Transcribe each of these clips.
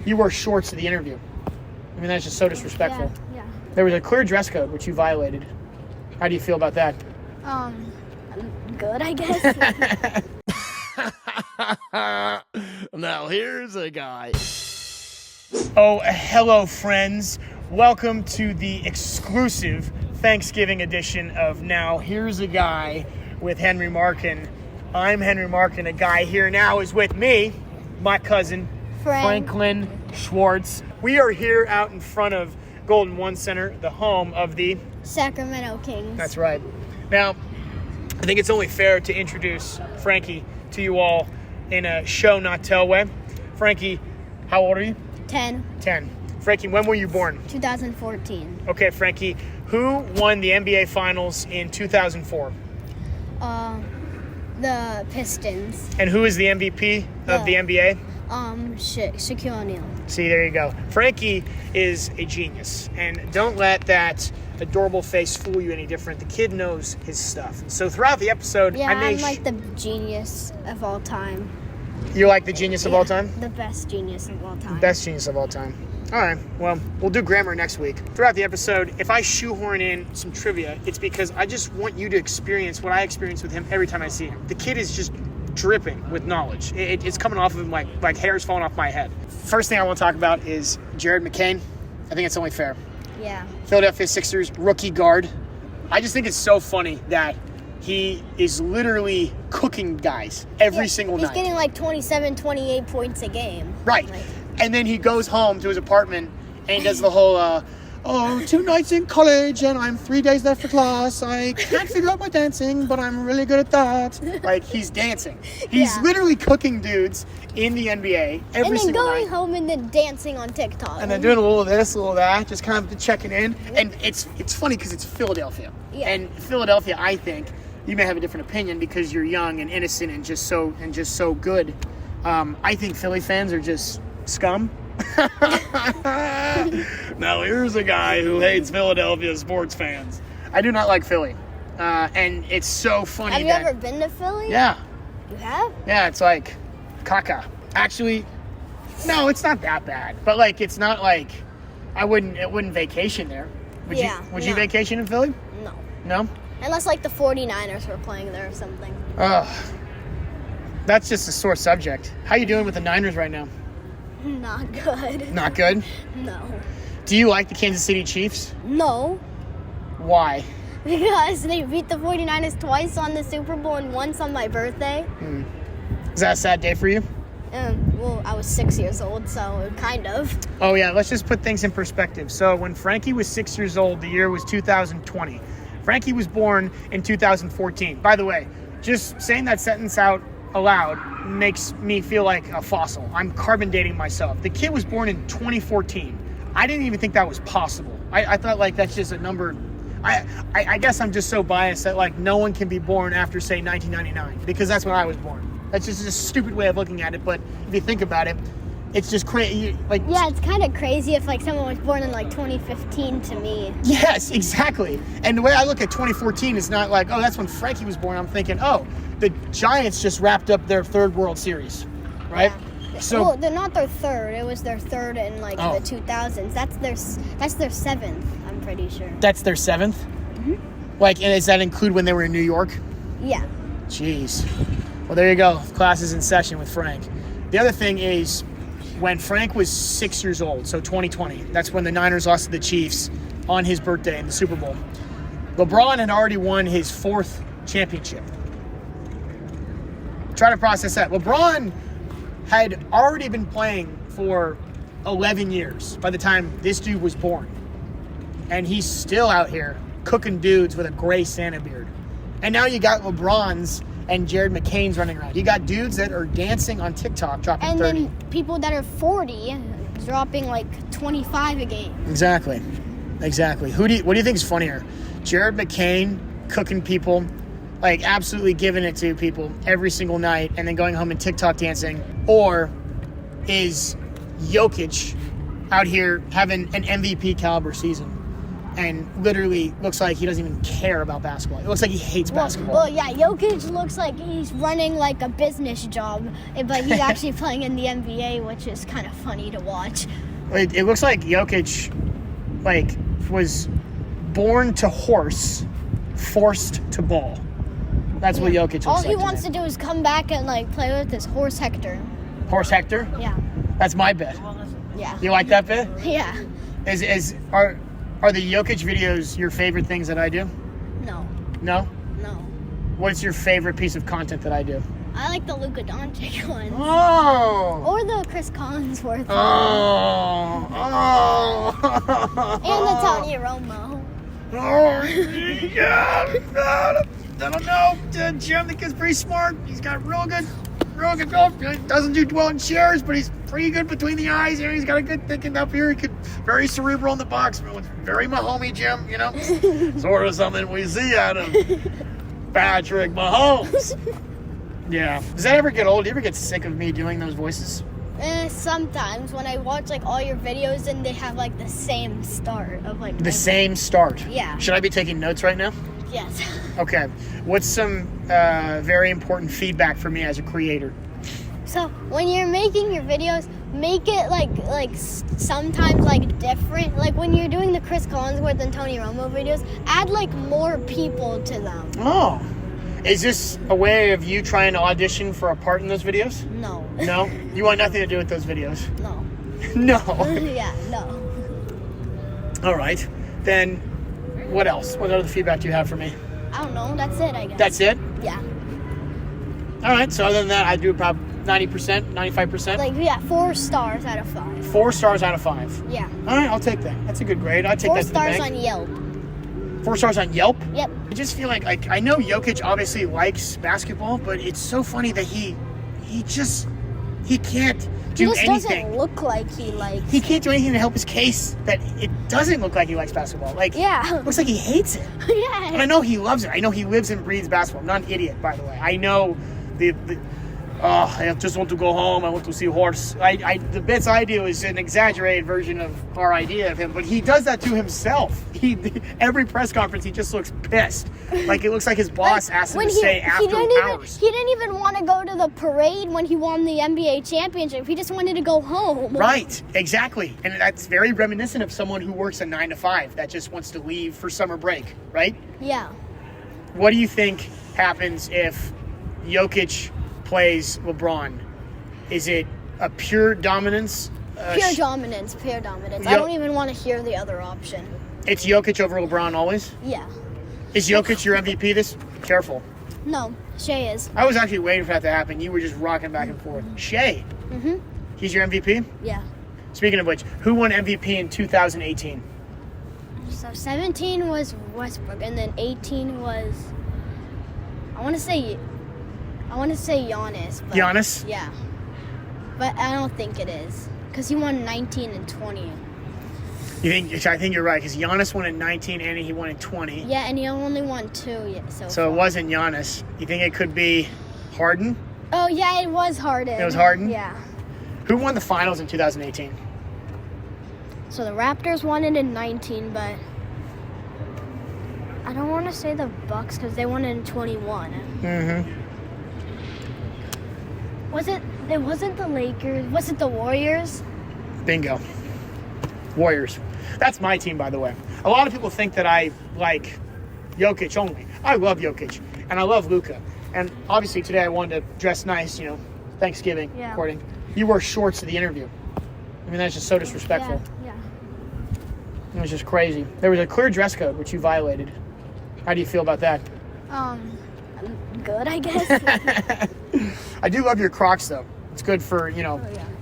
You wore shorts to the interview. I mean, that's just so disrespectful. Yeah. There was a clear dress code, which you violated. How do you feel about that? Good, I guess. Now here's a guy. Oh, hello, friends. Welcome to the exclusive Thanksgiving edition of Now Here's a Guy with Henry Markin. I'm Henry Markin. A guy here now is with me, my cousin, Franklin Schwartz. We are here out in front of Golden One Center, the home of the Sacramento Kings. That's right. Now, I think it's only fair to introduce Frankie to you all in a show not tell way. Frankie, how old are you? 10. 10. Frankie, when were you born? 2014. Okay, Frankie, who won the NBA Finals in 2004? The Pistons. And who is the MVP of the NBA? Shaquille O'Neal. See, there you go. Frankie is a genius. And don't let that adorable face fool you any different. The kid knows his stuff. So throughout the episode, I'm like the genius of all time. You're like the genius of all time? The best genius of all time. Best genius of all time. All right, well, we'll do grammar next week. Throughout the episode, if I shoehorn in some trivia, it's because I just want you to experience what I experience with him every time I see him. The kid is just dripping with knowledge. It's coming off of him like hair's falling off my head. First thing I want to talk about is Jared McCain. I think it's only fair. Yeah. Philadelphia Sixers rookie guard. I just think it's so funny that he is literally cooking guys every single night. He's getting like 27, 28 points a game. Right. And then he goes home to his apartment and he does the whole, 2 nights in college and I'm 3 days left for class. I can't figure out my dancing, but I'm really good at that. Like, he's dancing. He's literally cooking dudes in the NBA every single night. And then going home and then dancing on TikTok. And then doing a little of this, a little of that, just kind of checking in. And it's funny because it's Philadelphia. Yeah. And Philadelphia, I think, you may have a different opinion because you're young and innocent and just so good. I think Philly fans are just scum. Now here's a guy who hates Philadelphia sports fans. I do not like Philly. And it's so funny. Have you ever been to Philly? Yeah. You have? Yeah, it's like caca. Actually, no, it's not that bad. But like it's not like I wouldn't vacation there. Would you vacation in Philly? No. No? Unless like the 49ers were playing there or something. That's just a sore subject. How you doing with the Niners right now? Not good. Not good? No. Do you like the Kansas City Chiefs? No. Why? Because they beat the 49ers twice on the Super Bowl and once on my birthday. Is that a sad day for you? Well, I was 6 years old, so kind of. Oh, yeah. Let's just put things in perspective. So when Frankie was 6 years old, the year was 2020. Frankie was born in 2014. By the way, just saying that sentence out aloud makes me feel like a fossil. I'm carbon dating myself. The kid was born in 2014. I didn't even think that was possible. I thought like that's just a number. I guess I'm just so biased that like no one can be born after say 1999 because that's when I was born. That's just a stupid way of looking at it. But if you think about it, it's just crazy. Like it's kind of crazy if like someone was born in like 2015 to me. Yes, exactly. And the way I look at 2014 is not like, oh, that's when Frankie was born. I'm thinking, oh, the Giants just wrapped up their third World Series, right? Yeah. So well, they're not their third. It was their third in like the 2000s. That's their seventh. I'm pretty sure. That's their seventh. Mhm. Like, and does that include when they were in New York? Yeah. Jeez. Well, there you go. Class is in session with Frank. The other thing is, when Frank was 6 years old, so 2020, that's when the Niners lost to the Chiefs on his birthday in the Super Bowl. LeBron had already won his 4th championship. Try to process that. LeBron had already been playing for 11 years by the time this dude was born. And he's still out here cooking dudes with a gray Santa beard. And now you got LeBron's and Jared McCain's running around. You got dudes that are dancing on TikTok dropping and 30. And then people that are 40 dropping like 25 a game. Exactly. What do you think is funnier? Jared McCain cooking people, like absolutely giving it to people every single night and then going home and TikTok dancing, or is Jokic out here having an MVP caliber season? and literally looks like he doesn't even care about basketball. It looks like he hates basketball. Well, yeah, Jokic looks like he's running like a business job, but he's actually playing in the NBA, which is kind of funny to watch. It looks like Jokic, like, was born to horse, forced to ball. That's what Jokic looks like. All he wants to do is come back and like play with his horse Hector. Horse Hector? Yeah. That's my bet. Yeah. You like that bet? Yeah. Are the Jokic videos your favorite things that I do? No. No? No. What's your favorite piece of content that I do? I like the Luka Doncic ones. Oh! Or the Chris Collinsworth. Oh! And the Tony Romo. Oh, yeah. I don't know. Jim, the kid's pretty smart. He's got real good golf. He doesn't do well in shares, but he's pretty good between the eyes. You know, he's got a good thinking up here. He could very cerebral in the box. Very Mahomey, Jim. You know, sort of something we see out of Patrick Mahomes. Yeah. Does that ever get old? Do you ever get sick of me doing those voices? Sometimes when I watch like all your videos and they have like the same start of like the same start. Yeah. Should I be taking notes right now? Yes. Okay. What's some very important feedback for me as a creator? So when you're making your videos, make it like sometimes like different. Like when you're doing the Chris Collinsworth and Tony Romo videos, add like more people to them. Oh. Is this a way of you trying to audition for a part in those videos? No. No? You want nothing to do with those videos? No. No. Yeah, no. All right. Then what else? What other feedback do you have for me? I don't know. That's it, I guess. That's it? Yeah. All right. So other than that, I do about 90%, 95%? Like, yeah, 4 stars out of 5. 4 stars out of 5. Yeah. All right, I'll take that. That's a good grade. I'll take 4 that to the bank. stars on Yelp. 4 stars on Yelp? Yep. I just feel like I know Jokic obviously likes basketball, but it's so funny that he can't do He just anything. doesn't look like he likes. He can't do anything to help his case that it doesn't look like he likes basketball. Like, Yeah. looks like he hates it. Yeah. And I know he loves it. I know he lives and breathes basketball. I'm not an idiot, by the way. I know I just want to go home. I want to see horse. The bits I do is an exaggerated version of our idea of him, but he does that to himself. Every press conference, he just looks pissed. Like it looks like his boss asked him to stay after hours. He didn't even want to go to the parade when he won the NBA championship. He just wanted to go home. Right, exactly. And that's very reminiscent of someone who works a 9 to 5 that just wants to leave for summer break, right? Yeah. What do you think happens if Jokic plays LeBron? Is it a pure dominance? Pure dominance. I don't even want to hear the other option. It's Jokic over LeBron always? Yeah. Is Jokic your MVP this? Careful. No, Shea is. I was actually waiting for that to happen. You were just rocking back and forth. Shea. Mm-hmm. He's your MVP? Yeah. Speaking of which, who won MVP in 2018? So 17 was Westbrook, and then 18 was, I want to say Giannis. But, Giannis? Yeah. But I don't think it is, because he won 19 and 20. I think you're right, because Giannis won in 19 and he won in 20. Yeah, and he only won 2 yet. So it wasn't Giannis. You think it could be Harden? Oh, yeah, it was Harden. It was Harden? Yeah. Who won the finals in 2018? So the Raptors won it in 19, but I don't want to say the Bucks because they won it in 21. Mm-hmm. It wasn't the Lakers. Was it the Warriors? Bingo. Warriors. That's my team, by the way. A lot of people think that I like Jokic only. I love Jokic, and I love Luka. And obviously today I wanted to dress nice, Thanksgiving recording. You wore shorts to the interview. I mean, that's just so disrespectful. Yeah. It was just crazy. There was a clear dress code, which you violated. How do you feel about that? Good, I guess. I do love your Crocs, though. It's good for,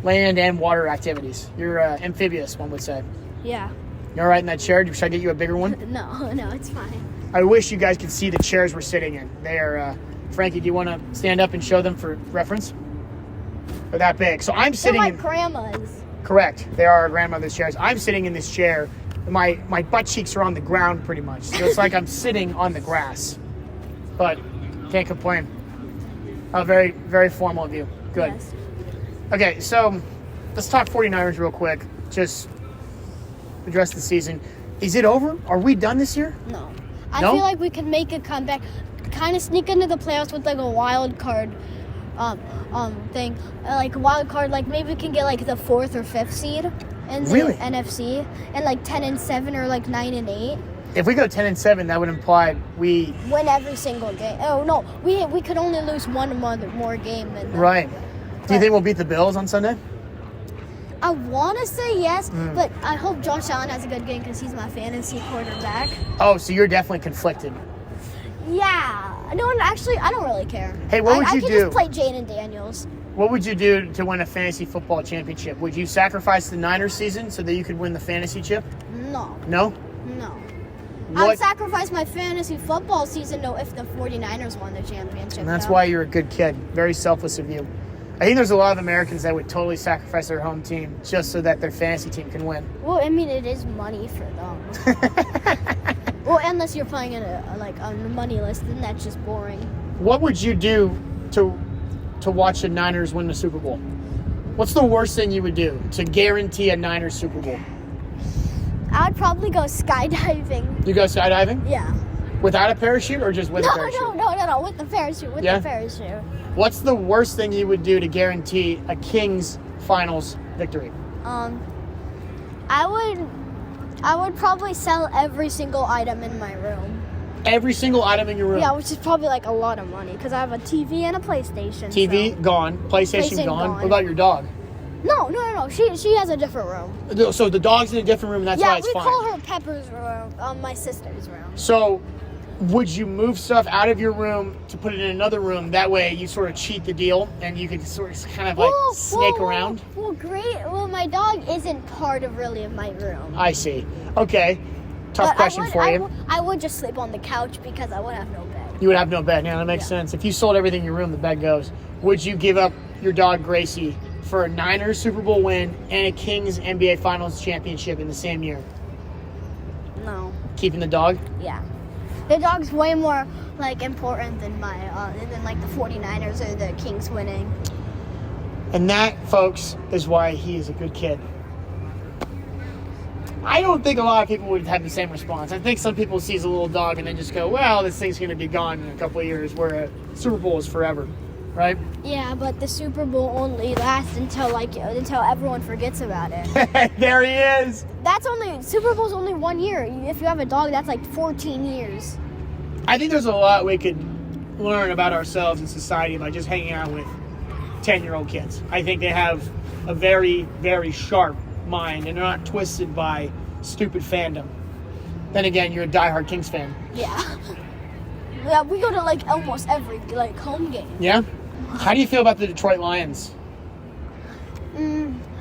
land and water activities. You're amphibious, one would say. Yeah. You all right in that chair? Should I get you a bigger one? No, it's fine. I wish you guys could see the chairs we're sitting in. They are, Frankie, do you want to stand up and show them for reference? They're that big. So I'm sitting They're my grandma's. Correct. They are our grandmother's chairs. I'm sitting in this chair. My butt cheeks are on the ground pretty much. So it's like I'm sitting on the grass. But can't complain. Very, very formal of you. Good. Yes. Okay, so let's talk 49ers real quick. Just address the season. Is it over? Are we done this year? No. I No? feel like we could make a comeback, kind of sneak into the playoffs with like a wild card thing. Like a wild card, like maybe we can get like the 4th or 5th seed in the Really? NFC, and like 10-7 or like 9-8. If we go 10-7, that would imply we Win every single game. Oh no, we could only lose one more game than them. right. Do you think we'll beat the Bills on Sunday? I want to say yes, Mm. but I hope Josh Allen has a good game because he's my fantasy quarterback. Oh, so you're definitely conflicted. Yeah. No, actually, I don't really care. Hey, what would I you could do? just play Jaden Daniels. What would you do to win a fantasy football championship? Would you sacrifice the Niners season so that you could win the fantasy chip? No. No? No. I would What? sacrifice my fantasy football season though if the 49ers won the championship. And that's though. why you're a good kid. Very selfless of you. I think there's a lot of Americans that would totally sacrifice their home team just so that their fantasy team can win. Well, I mean, it is money for them. Well, unless you're playing in on the money list, then that's just boring. What would you do to watch the Niners win the Super Bowl? What's the worst thing you would do to guarantee a Niners Super Bowl? I would probably go skydiving. You go skydiving? Yeah. Without a parachute or just with a No, parachute? no, with the parachute, Yeah? the parachute. What's the worst thing you would do to guarantee a Kings finals victory? I would probably sell every single item in my room. Every single item in your room. Yeah, which is probably like a lot of money because I have a TV and a PlayStation. TV so. gone. PlayStation PlayStation gone. gone. What about your dog? No. She has a different room. So the dog's in a different room, and that's why Yeah, it's we fine. call her Pepper's room. My sister's room. So, would you move stuff out of your room to put it in another room? That way, you sort of cheat the deal, and you could sort of kind of like snake around. Well, great. Well, my dog isn't part of my room. I see. Okay. Tough But question for you. I would just sleep on the couch because I would have no bed. You would have no bed. Yeah, that makes Yeah. sense. If you sold everything in your room, the bed goes. Would you give up your dog Gracie for a Niners Super Bowl win and a Kings NBA Finals championship in the same year? No. Keeping the dog? Yeah. The dog's way more like important than my than like the 49ers or the Kings winning. And that, folks, is why he is a good kid. I don't think a lot of people would have the same response. I think some people sees a little dog and then just go, well, this thing's going to be gone in a couple of years, where a Super Bowl is forever, right? Yeah, but the Super Bowl only lasts until everyone forgets about it. There he is. Super Bowl's only 1 year. If you have a dog, that's like 14 years. I think there's a lot we could learn about ourselves in society by just hanging out with 10-year-old kids. I think they have a very, very sharp mind, and they're not twisted by stupid fandom. Then again, you're a diehard Kings fan. Yeah. Yeah, we go to like almost every like home game. Yeah? How do you feel about the Detroit Lions?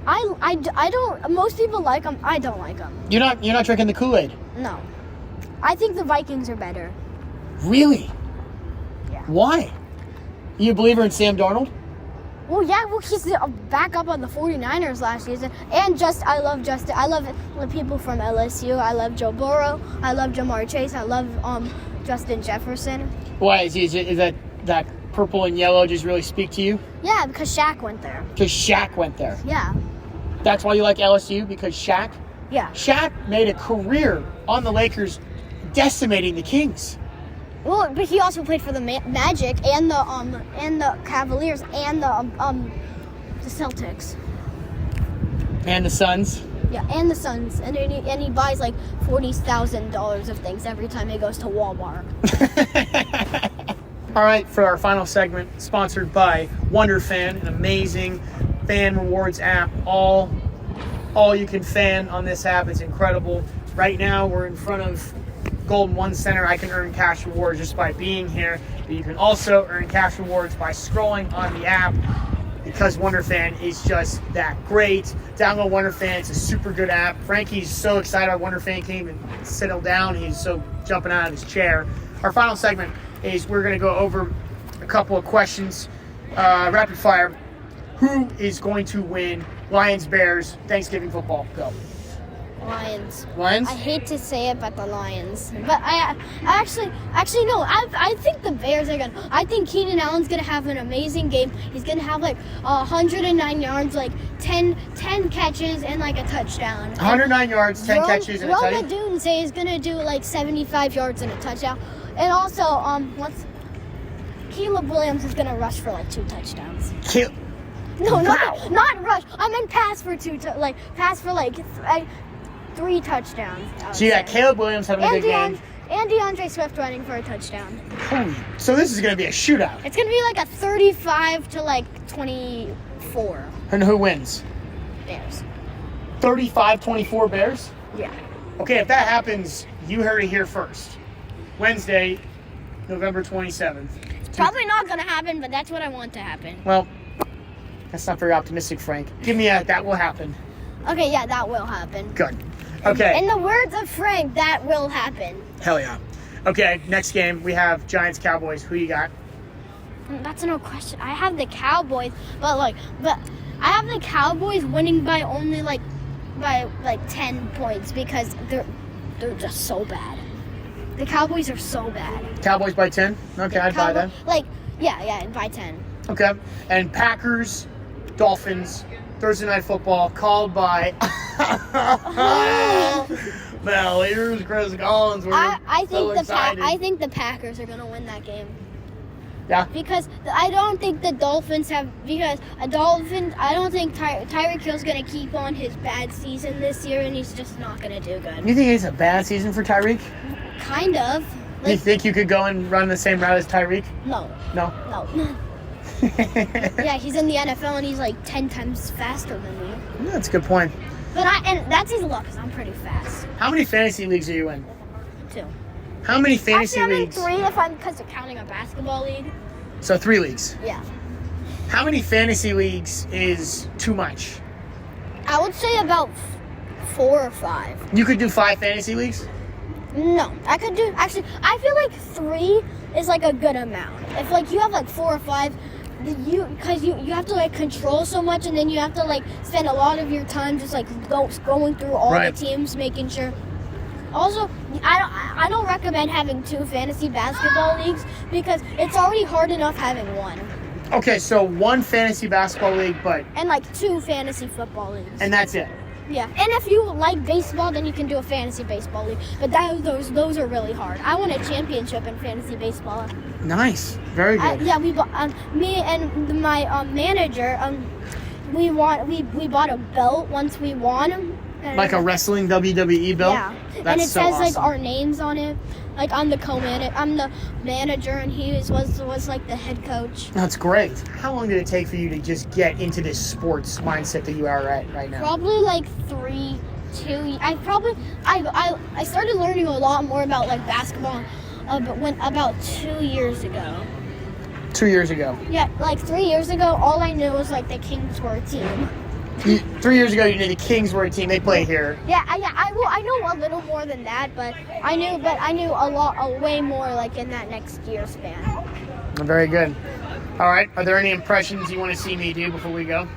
I don't. Most people like them. I don't like them. You're not drinking the Kool-Aid. No. I think the Vikings are better. Really? Yeah. Why? You a believer in Sam Darnold? Well, yeah. Well, he's the backup on the 49ers last season, and I love Justin. I love the people from LSU. I love Joe Burrow. I love Jamar Chase. I love Justin Jefferson. Why is that purple and yellow just really speak to you? Yeah, because Shaq went there. Because Shaq went there. Yeah. That's why you like LSU, because Shaq? Yeah. Shaq made a career on the Lakers, decimating the Kings. Well, but he also played for the Magic and the Cavaliers and the Celtics. And the Suns. Yeah, and the Suns, and he buys like $40,000 of things every time he goes to Walmart. All right, for our final segment, sponsored by WonderFan, an amazing fan rewards app. All you can fan on this app. It's incredible. Right now, we're in front of Golden One Center. I can earn cash rewards just by being here, but you can also earn cash rewards by scrolling on the app, because WonderFan is just that great. Download WonderFan. It's a super good app. Frankie's so excited about WonderFan. He can't even settle down. He's so jumping out of his chair. Our final segment is we're going to go over a couple of questions, rapid fire. Who is going to win Lions-Bears Thanksgiving football? Go. Lions. Lions? I hate to say it, but the Lions. But I actually no. I think the Bears are gonna. I think Keenan Allen's gonna have an amazing game. He's gonna have like 109 yards, like 10 catches, and like a touchdown. 109 yards, 10 catches, and a touchdown. Roma Dunze is gonna do like 75 yards and a touchdown. And also, Caleb Williams is gonna rush for like 2 touchdowns. No, Wow. not rush. I meant pass for 3 touchdowns. So you got Caleb Williams having a good game. And DeAndre Swift running for a touchdown. Holy. So this is going to be a shootout. It's going to be like a 35 to like 24. And who wins? Bears. 35-24 Bears? Yeah. Okay, if that happens, you heard it here first. Wednesday, November 27th. It's probably not going to happen, but that's what I want to happen. Well, that's not very optimistic, Frank. Give me a that will happen. Okay, yeah, that will happen. Good. Okay. In the words of Frank, that will happen. Hell yeah. Okay, next game, we have Giants-Cowboys. Who you got? That's no question. I have the Cowboys, but I have the Cowboys winning by only by 10 points because they're just so bad. The Cowboys are so bad. Cowboys by 10? Okay, I'd buy that. Yeah, by 10. Okay. And Packers, Dolphins, Thursday Night Football, called by... Well, here's Chris Collins. I think excited. I think the Packers are gonna win that game. Yeah. Because I don't think the Dolphins have. Because I don't think Tyreek Hill's gonna keep on his bad season this year, and he's just not gonna do good. You think it's a bad season for Tyreek? Kind of. You think you could go and run the same route as Tyreek? No. No. Yeah, he's in the NFL and he's like 10 times faster than me. That's a good point. But that's his luck because I'm pretty fast. How many fantasy leagues are you in? 2. How many fantasy Actually, leagues? I'm in 3 because you're counting a basketball league. So 3 leagues. Yeah. How many fantasy leagues is too much? I would say about 4 or 5. You could do 5 fantasy leagues? No, I could do. Actually, I feel like 3 is like a good amount. If like you have like 4 or 5. Because you have to like control so much, and then you have to like spend a lot of your time just like going through all the teams, making sure. Also, I don't recommend having 2 fantasy basketball leagues because it's already hard enough having 1. Okay, so 1 fantasy basketball league, and like 2 fantasy football leagues. And that's it. Yeah, and if you like baseball, then you can do a fantasy baseball league. But those are really hard. I won a championship in fantasy baseball. Nice, very good. We bought me and my manager. We bought a belt once we won. Like a wrestling WWE belt. Yeah, That's and it so says awesome. like our names on it. Like I'm the manager, and he was like the head coach. That's great. How long did it take for you to just get into this sports mindset that you are at right now? Probably like 2. I started learning a lot more about like basketball, about 2 years ago. 2 years ago. Yeah, like 3 years ago, all I knew was like the Kings were a team. 3 years ago, you knew the Kings were a team. They play here. Yeah. I know a little more than that, but I knew way more like in that next year span. Very good. All right. Are there any impressions you want to see me do before we go?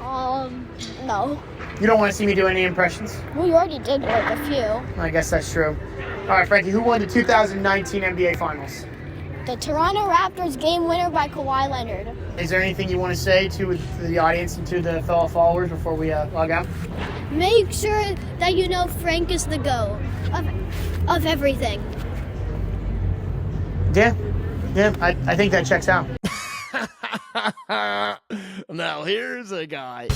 No. You don't want to see me do any impressions? We already did like a few. I guess that's true. All right, Frankie. Who won the 2019 NBA Finals? The Toronto Raptors game winner by Kawhi Leonard. Is there anything you want to say to the audience and to the fellow followers before we log out? Make sure that you know Frank is the GOAT of everything. Yeah, I think that checks out. Now here's a guy.